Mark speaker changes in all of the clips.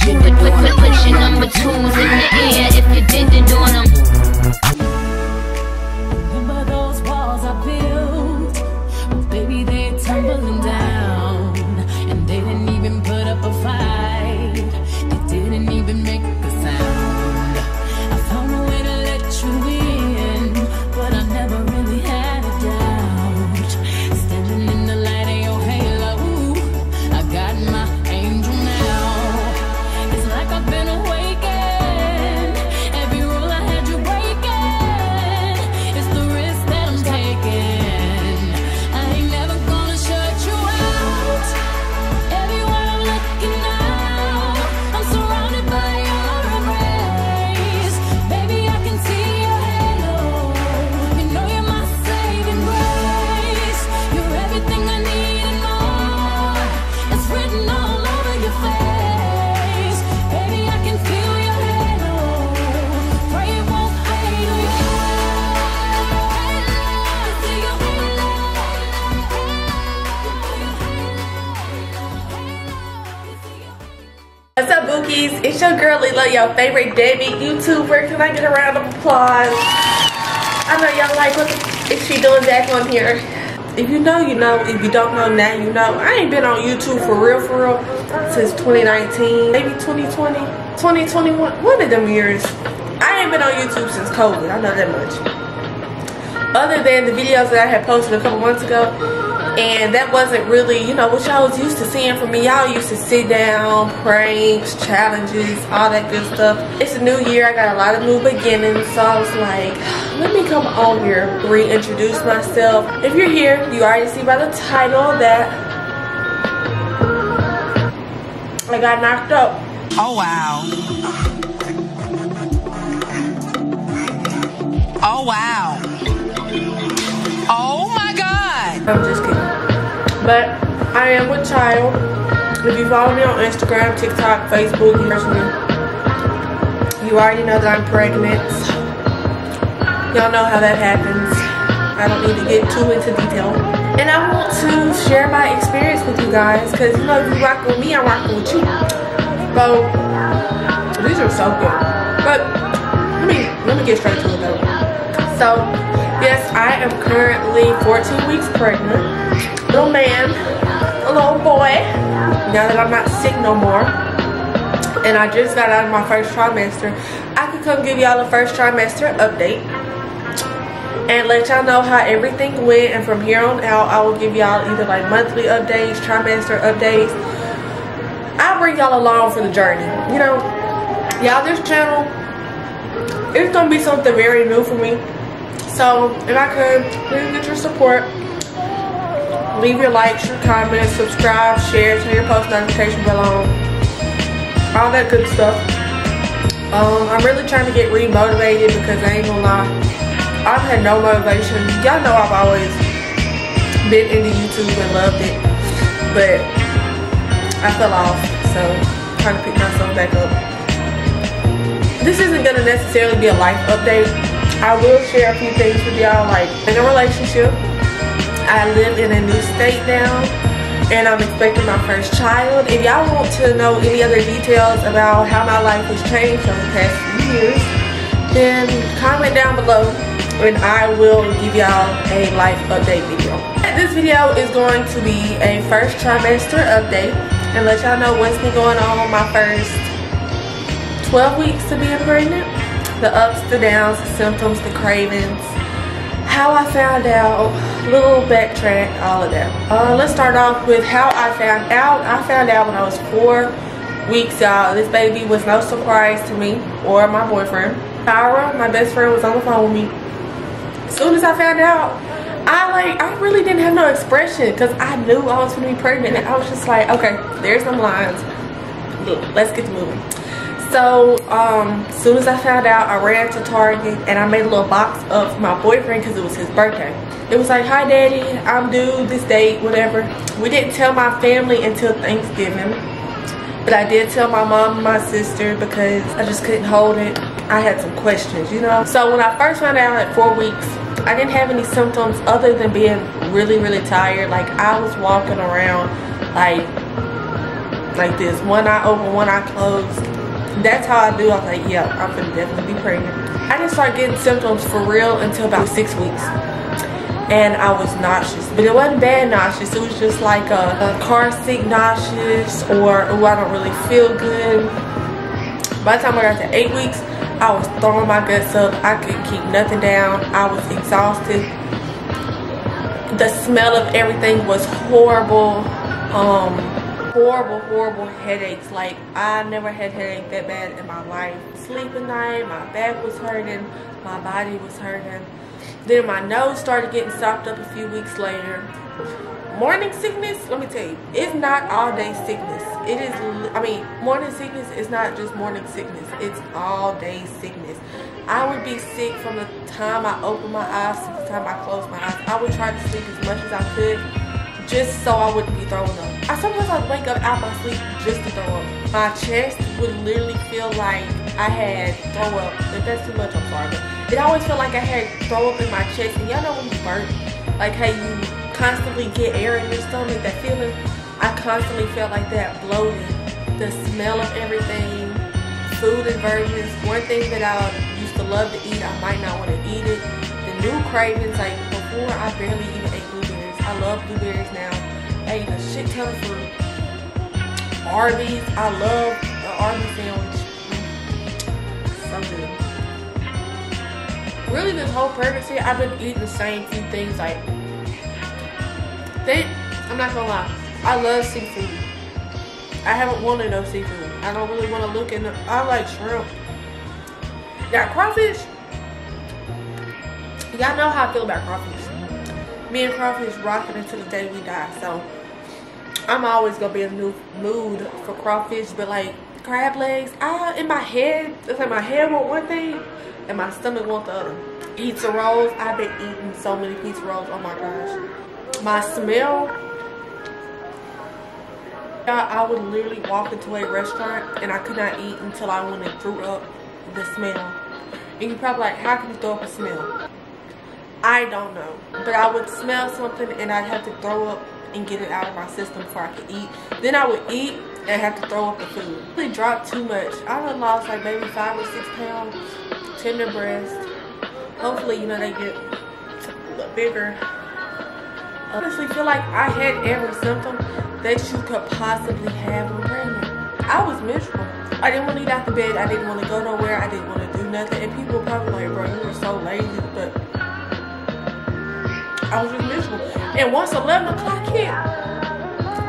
Speaker 1: you would put your number twos in the air if you didn't on them.
Speaker 2: Remember those walls I built? Well, baby, they're tumbling down, and they didn't even put up a fight. They didn't even make a sound. I found a way to let you in, but I never really had a doubt. Standing in the light of your halo, I got my angel now. It's like I've been awakened. Every rule I had you breaking. It's the risk that I'm taking. I ain't never gonna shut you out. Everywhere I'm looking now, I'm surrounded by your embrace. Baby, I can see your halo. You know you're my saving grace. You're everything I need and more. It's written all over your face. Baby, I can feel your halo. Pray it won't fade away. See your halo.
Speaker 3: What's up, Bookies? It's your girl Lila, your favorite deadbeat YouTuber. Can I get a round of applause? I know y'all like what is she doing back on here. If you know, you know. If you don't know, now you know. I ain't been on YouTube for real since 2019, maybe 2020, 2021, one of them years. I ain't been on YouTube since COVID, I know that much. Other than the videos that I had posted a couple months ago, and that wasn't really, you know, what y'all was used to seeing from me. Y'all used to sit down, pranks, challenges, all that good stuff. It's a new year, I got a lot of new beginnings, so I was like, let me come on here, reintroduce myself. If you're here, you already see by the title that I got knocked up.
Speaker 4: Oh wow. Oh wow. Oh my God.
Speaker 3: I'm just kidding. But I am with child. If you follow me on Instagram, TikTok, Facebook, you already know that I'm pregnant. Y'all know how that happens. I don't need to get too into detail. And I want to share my experience with you guys, because you know, if you rock with me, I'm rocking with you. So these are so good. But let me get straight to it though. So yes, I am currently 14 weeks pregnant. Little man, a little boy. Now that I'm not sick no more, and I just got out of my first trimester, I could come give y'all a first trimester update and let y'all know how everything went. And from here on out, I will give y'all either like monthly updates, trimester updates. I'll bring y'all along for the journey. You know, y'all, this channel, it's gonna be something very new for me. So if I could, please get your support. Leave your likes, your comments, subscribe, share, turn your post notification bell on. All that good stuff. I'm really trying to get re-motivated, because I ain't gonna lie, I've had no motivation. Y'all know I've always been into YouTube and loved it, but I fell off, so I'm trying to pick myself back up. This isn't gonna necessarily be a life update. I will share a few things with y'all, like in a relationship. I live in a new state now, and I'm expecting my first child. If y'all want to know any other details about how my life has changed over the past few years, then comment down below, and I will give y'all a life update video. This video is going to be a first trimester update, and let y'all know what's been going on my first 12 weeks to being pregnant. The ups, the downs, the symptoms, the cravings, how I found out, little backtrack, all of that. Let's start off with how I found out. I found out when I was 4 weeks, y'all. This baby was no surprise to me or my boyfriend. Tyra, my best friend, was on the phone with me. As soon as I found out, I really didn't have no expression, because I knew I was going to be pregnant, and I was just like, okay, there's some lines. Let's get to moving. So as soon as I found out, I ran to Target and I made a little box of my boyfriend, because it was his birthday. It was like, hi daddy, I'm due this date, whatever. We didn't tell my family until Thanksgiving, but I did tell my mom and my sister, because I just couldn't hold it. I had some questions, you know. So when I first found out at 4 weeks, I didn't have any symptoms other than being really, really tired. Like, I was walking around like like this. One eye open, one eye closed. That's how I do. I was like, yeah, I'm gonna definitely be pregnant. I didn't start getting symptoms for real until about 6 weeks. And I was nauseous, but it wasn't bad nauseous. It was just like a car sick nauseous, or oh, I don't really feel good. By the time I got to 8 weeks, I was throwing my guts up. I couldn't keep nothing down. I was exhausted. The smell of everything was horrible. Horrible headaches. Like, I never had headache that bad in my life. Sleep at night, my back was hurting, my body was hurting. Then my nose started getting stopped up a few weeks later. Morning sickness, let me tell you, it's not all day sickness. It is, I mean, morning sickness is not just morning sickness. It's all day sickness. I would be sick from the time I open my eyes to the time I close my eyes. I would try to sleep as much as I could just so I wouldn't be throwing up. Sometimes I'd wake up out my sleep just to throw up. My chest would literally feel like I had throw up. If that's too much, I'm sorry. But it always felt like I had throw up in my chest. And y'all know when you burp, like how you constantly get air in your stomach, that feeling? I constantly felt like that, bloated. The smell of everything, food aversions. One thing that I used to love to eat, I might not want to eat it. The new cravings, like before I barely even ate blueberries. I love blueberries now. I ate a shit ton of fruit. Arby's, I love the Arby's sandwich. So good. Really, this whole pregnancy, I've been eating the same few things. Like, I'm not gonna lie, I love seafood. I haven't wanted no seafood. I don't really want to look in the, I like shrimp. Now, crawfish, y'all know how I feel about crawfish. Me and crawfish rocking until the day we die. So, I'm always gonna be in the mood for crawfish. But like crab legs, in my head, it's like my head want one thing and my stomach want the other. Pizza rolls, I've been eating so many pizza rolls, oh my gosh. My smell, I would literally walk into a restaurant and I could not eat until I went and threw up the smell. And you're probably like, how can you throw up a smell? I don't know, but I would smell something and I'd have to throw up and get it out of my system before I could eat. Then I would eat and have to throw up the food. I really dropped too much. I done lost like maybe 5 or 6 pounds. Tender breast. Hopefully, you know, they get a little bigger. I honestly feel like I had every symptom that you could possibly have when pregnant. I was miserable. I didn't want to eat out the bed. I didn't want to go nowhere. I didn't want to do nothing. And people were probably like, bro, you were so lazy. But I was just miserable. And once 11 o'clock hit,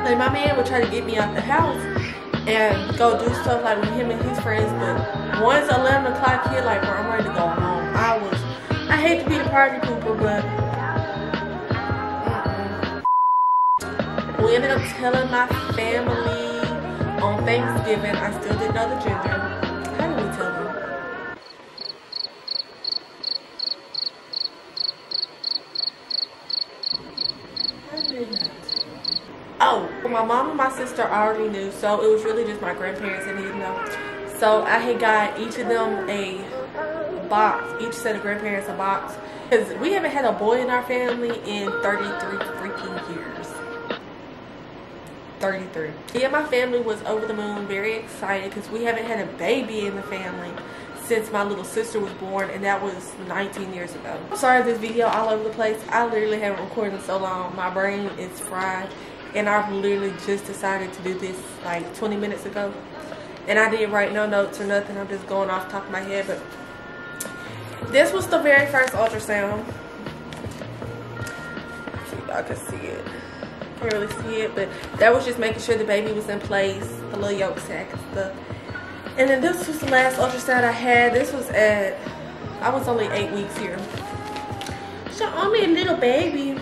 Speaker 3: like my man would try to get me out the house and go do stuff like with him and his friends. But once 11 o'clock hit, like, bro, I'm ready to go home. I hate to be the party pooper, but we ended up telling my family on Thanksgiving. I still didn't know the gender. How did we tell them? Oh, my mom and my sister already knew, so it was really just my grandparents that didn't know. So I had got each of them a box, each set of grandparents a box, because we haven't had a boy in our family in 33 freaking years. 33. Yeah, my family was over the moon, very excited, because we haven't had a baby in the family since my little sister was born, and that was 19 years ago. I'm sorry this video all over the place. I literally haven't recorded in so long. My brain is fried, and I've literally just decided to do this like 20 minutes ago. And I didn't write no notes or nothing. I'm just going off the top of my head. But this was the very first ultrasound. Let's see if y'all can see it. Can't really see it, but that was just making sure the baby was in place, the little yolk sac and stuff. And then this was the last ultrasound I had. This was at, I was only 8 weeks here. So only a little baby.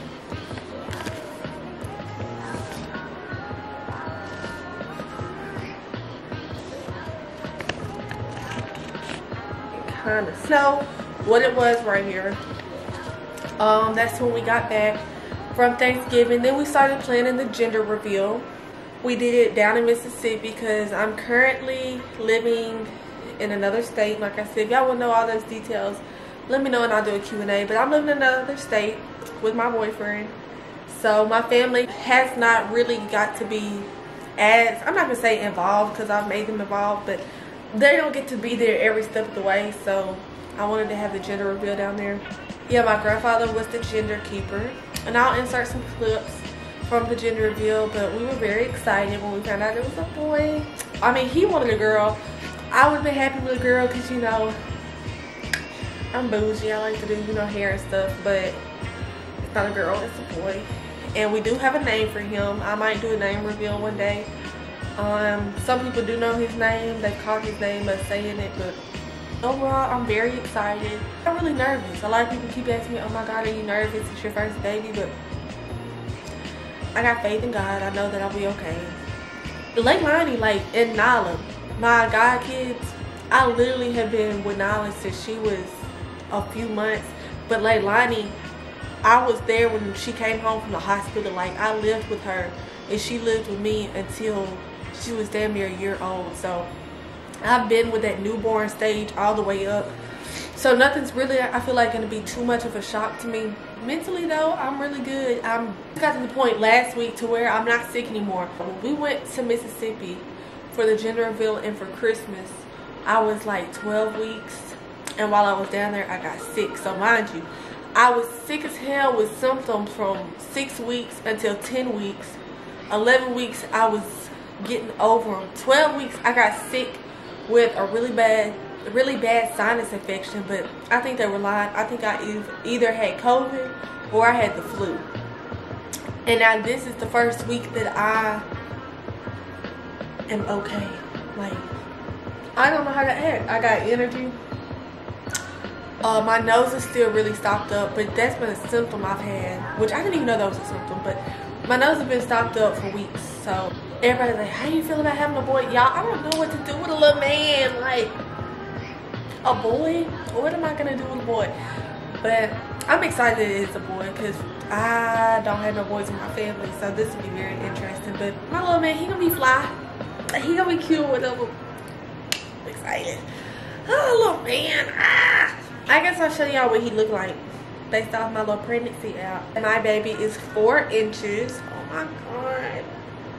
Speaker 3: Kind of know what it was right here. That's when we got back from Thanksgiving. Then we started planning the gender reveal. We did it down in Mississippi because I'm currently living in another state. Like I said, if y'all want to know all those details, let me know and I'll do a Q&A. But I'm living in another state with my boyfriend. So my family has not really got to be as, I'm not gonna say involved because I've made them involved, but they don't get to be there every step of the way. So I wanted to have the gender reveal down there. Yeah, my grandfather was the gender keeper, and I'll insert some clips from the gender reveal, but we were very excited when we found out it was a boy. I mean, he wanted a girl. I would have been happy with a girl because, you know, I'm bougie. I like to do, you know, hair and stuff, but it's not a girl, it's a boy. And we do have a name for him. I might do a name reveal one day. Some people do know his name. They call his name by saying it, but overall, I'm very excited. I'm really nervous. A lot of people keep asking me, oh my God, are you nervous? It's your first baby, but I got faith in God. I know that I'll be okay. Leilani, like, and Nala, my god kids, I literally have been with Nala since she was a few months. But Leilani, I was there when she came home from the hospital. Like, I lived with her and she lived with me until she was damn near a year old. So I've been with that newborn stage all the way up. So nothing's really, I feel like, going to be too much of a shock to me. Mentally though, I'm really good. I got to the point last week to where I'm not sick anymore. When we went to Mississippi for the gender reveal and for Christmas, I was like 12 weeks. And while I was down there, I got sick. So mind you, I was sick as hell with symptoms from 6 weeks until 10 weeks. 11 weeks, I was getting over them. 12 weeks, I got sick with a really bad sinus infection, but I think they were lying. I think I either had COVID or I had the flu. And now this is the first week that I am okay. Like, I don't know how to act. I got energy. My nose is still really stopped up, but that's been a symptom I've had, which I didn't even know that was a symptom, but my nose has been stopped up for weeks. So everybody's like, how you feel about having a boy? Y'all, I don't know what to do with a little man. Like, a boy? What am I gonna do with a boy? But I'm excited it's a boy because I don't have no boys in my family, so this will be very interesting. But my little man, he gonna be fly. He gonna be cute, whatever. I'm excited. Oh, little man. I guess I'll show y'all what he looked like based off my little pregnancy out. My baby is 4 inches. Oh my God,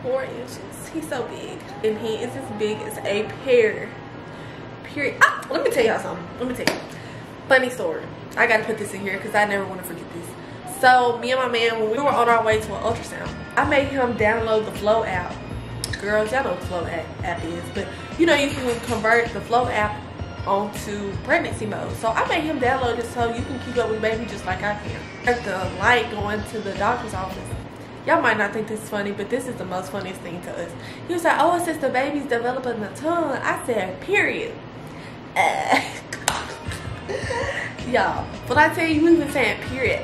Speaker 3: 4 inches. He's so big, and he is as big as a pear. Period. Let me tell y'all something. Let me tell you. Funny story. I gotta put this in here because I never want to forget this. So me and my man, when we were on our way to an ultrasound, I made him download the Flow app. Girls, y'all know what the Flow app is, but you know you can convert the Flow app onto pregnancy mode. So I made him download it so you can keep up with baby just like I can. At the light going to the doctor's office, y'all might not think this is funny, but this is the most funniest thing to us. He was like, oh, it's since the baby's developing the tongue. I said, period. Y'all, when I tell you, we've been saying period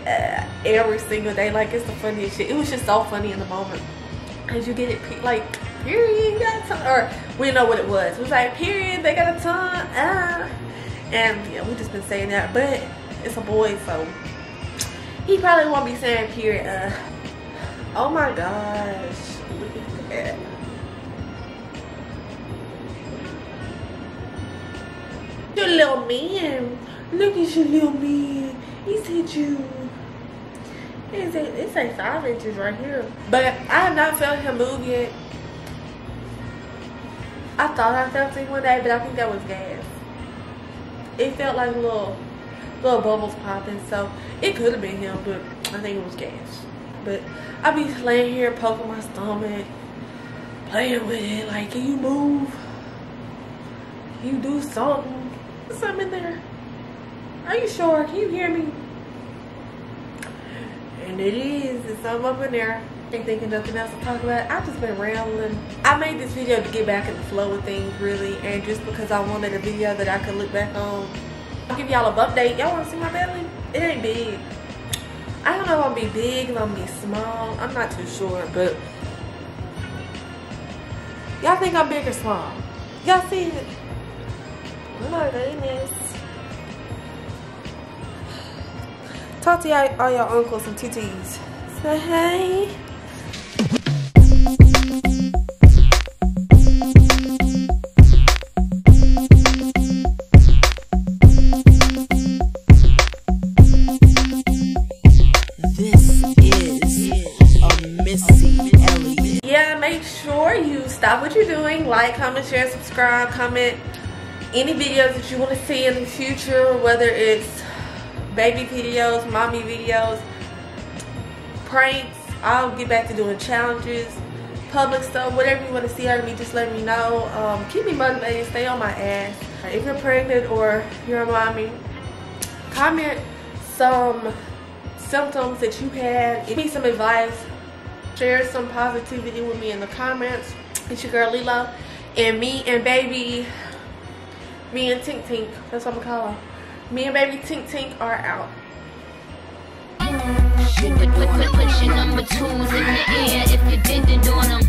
Speaker 3: every single day. Like, it's the funniest shit. It was just so funny in the moment. Cause you get it, like, period, you got a tongue. Or we didn't know what it was. It was like, period, they got a tongue. And yeah, we just been saying that. But it's a boy, so he probably won't be saying period. Oh my gosh. Look at that. Your little man. Look at your little man. He said you. It's like 5 inches right here. But I have not felt him move yet. I thought I felt him one day, but I think that was gas. It felt like little bubbles popping, so it could have been him, but I think it was gas. But I be laying here poking my stomach, playing with it, like, can you move? Can you do something? There's something in there. Are you sure? Can you hear me? And it is. It's something up in there. Ain't thinking nothing else to talk about. I've just been rambling. I made this video to get back in the flow of things, really, and just because I wanted a video that I could look back on. I'll give y'all an update. Y'all want to see my belly? It ain't big. I don't know if I'm gonna be big, if I'm gonna be small. I'm not too sure, but y'all think I'm big or small? Y'all see it? Oh my goodness. Talk to y'all, all y'all uncles and TTs. Say hey. Yeah, make sure you share, subscribe, comment any videos that you want to see in the future, whether it's baby videos, mommy videos, pranks. I'll get back to doing challenges, public stuff, whatever you want to see out of me, just let me know. Keep me motivated, stay on my ass. If you're pregnant or you're a mommy, comment some symptoms that you had, give me some advice, share some positivity with me in the comments. It's your girl Lilo, and me and baby, me and Tink Tink, that's what I'm gonna call her. Me and baby Tink Tink are out.
Speaker 1: Put your number twos in the air if you didn't do them.